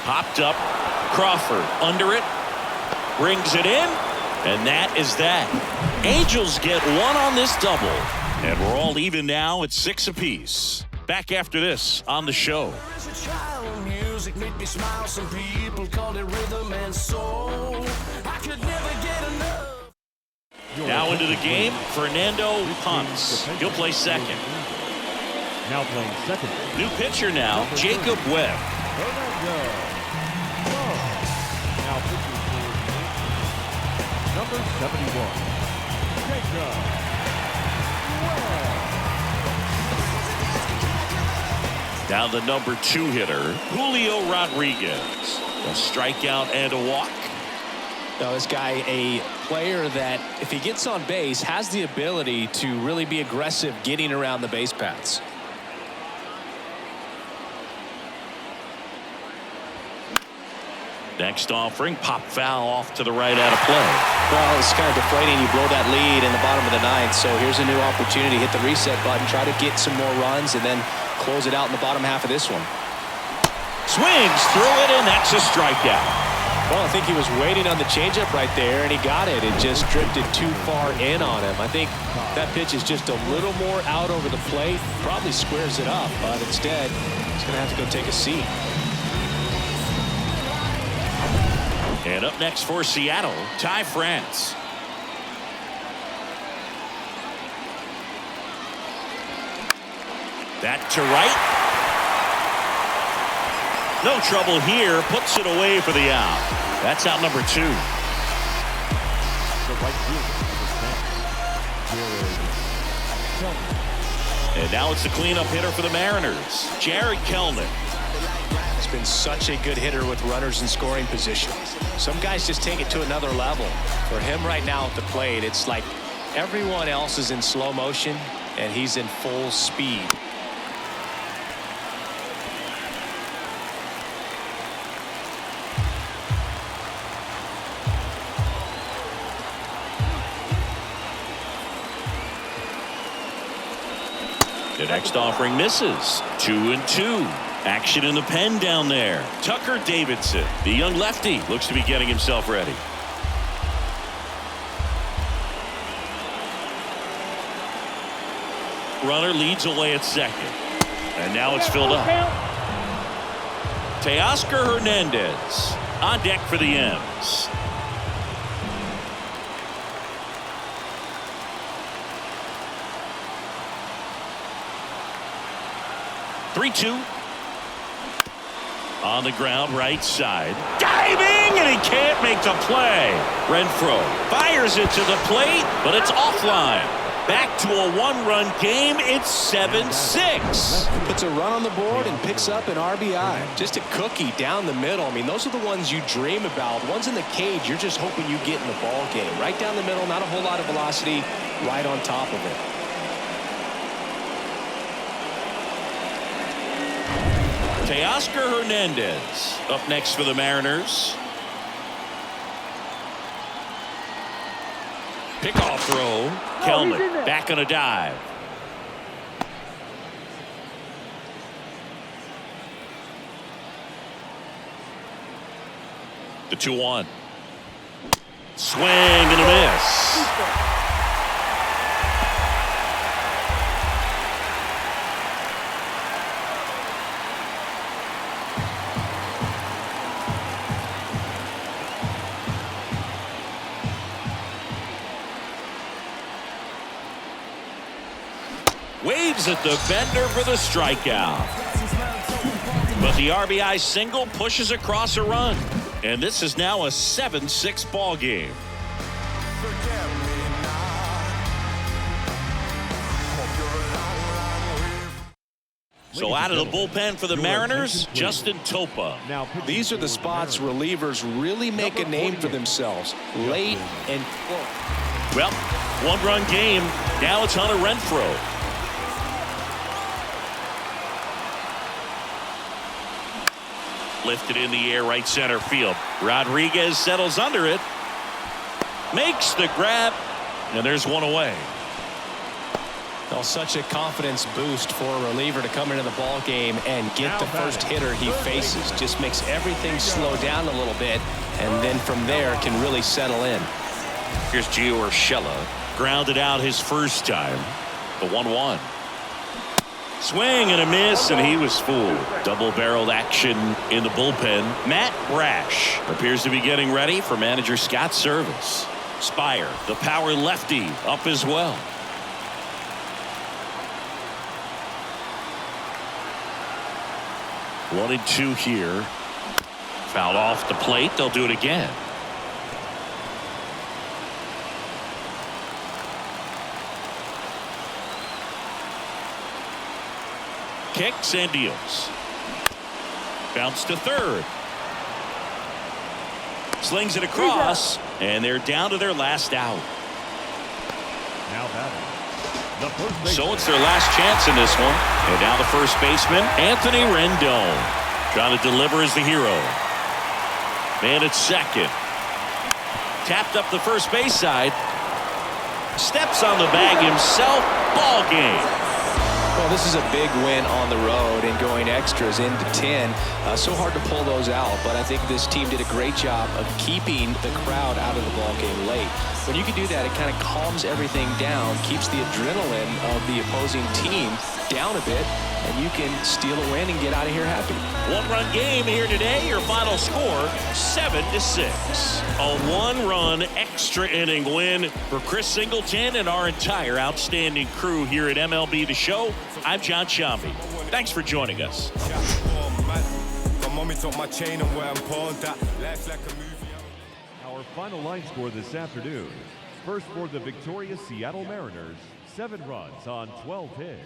Popped up. Crawford under it. Brings it in. And that is that. Angels get 1 on this double. And we're all even now at 6 apiece. Back after this on the show. Music made me smile. Some people called it rhythm and soul. I could never get enough. Now into the game, Fernando Ponce. He'll play second. Now playing second. New pitcher now, Jacob Webb. Now pitching for number 71, Jacob Webb. Now the number 2 hitter, Julio Rodriguez. A strikeout and a walk. Now this guy, a player that if he gets on base has the ability to really be aggressive getting around the base paths. Next offering, pop foul off to the right out of play. Well, it's kind of deflating. You blow that lead in the bottom of the ninth, so here's a new opportunity. Hit the reset button, try to get some more runs, and then close it out in the bottom half of this one. Swings through it, and that's a strikeout. Well, I think he was waiting on the changeup right there, and he got it. It just drifted too far in on him. I think that pitch is just a little more out over the plate. Probably squares it up, but instead, he's going to have to go take a seat. And up next for Seattle, Ty France. That to right. No trouble here. Puts it away for the out. That's out number 2. The right fielder, number 10, Jared Kellner. And now it's the cleanup hitter for the Mariners, Jared Kellner. He's been such a good hitter with runners in scoring position. Some guys just take it to another level. For him right now at the plate, it's like everyone else is in slow motion and he's in full speed. The next offering misses. 2-2. Action in the pen down there. Tucker Davidson, the young lefty, looks to be getting himself ready. Runner leads away at second. And now it's filled up. Teoscar Hernandez on deck for the M's. Three-two. On the ground, right side. Diving, and he can't make the play. Renfroe fires it to the plate, but it's offline. Back to a one-run game. It's 7-6. Puts a run on the board and picks up an RBI. Just a cookie down the middle. I mean, those are the ones you dream about. Ones in the cage, you're just hoping you get in the ball game. Right down the middle, not a whole lot of velocity, right on top of it. Teoscar Hernandez up next for the Mariners. Pickoff throw. Kellner back on a dive. The 2-1. Swing and a miss. Waves at the bender for the strikeout. But the RBI single pushes across a run. And this is now a 7-6 ball game. So out of the bullpen for the Mariners, Justin Topa. These are the spots relievers really make a name for themselves. Late and well, one-run game. Now it's Hunter Renfroe. Lifted in the air, right center field. Rodriguez settles under it. Makes the grab. And there's one away. well, such a confidence boost for a reliever to come into the ball game and get the first hitter he faces. Just makes everything slow down a little bit, and then from there can really settle in. Here's Gio Urshela. Grounded out his first time. The 1-1. Swing and a miss, and he was fooled. Double-barreled action in the bullpen. Matt Brash appears to be getting ready for manager Scott's service. Spire, the power lefty, up as well. One and two here. Fouled off the plate. They'll do it again. Kicks and deals. Bounce to third. Slings it across, and they're down to their last out. Now batting. The first baseman. So it's their last chance in this one. And now the first baseman, Anthony Rendon. Trying to deliver as the hero. Man at second. Tapped up the first base side. Steps on the bag himself. Ball game. Well, this is a big win on the road and going extras into 10. So hard to pull those out, but I think this team did a great job of keeping the crowd out of the ball game late. When you can do that, it kind of calms everything down, keeps the adrenaline of the opposing team down a bit, and you can steal a win and get out of here happy. One-run game here today. Your final score, 7-6. A one-run extra inning win for Chris Singleton and our entire outstanding crew here at MLB The Show. I'm John Shambi. Thanks for joining us. Our final line score this afternoon. First for the victorious Seattle Mariners, 7 runs on 12 hits.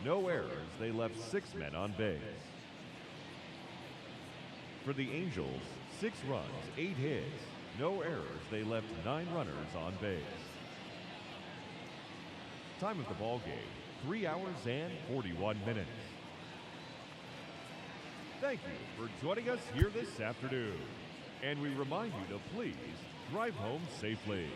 No errors. They left 6 men on base. For the Angels, 6 runs, 8 hits. No errors. They left 9 runners on base. Time of the ball game, 3 hours and 41 minutes. Thank you for joining us here this afternoon. And we remind you to please drive home safely.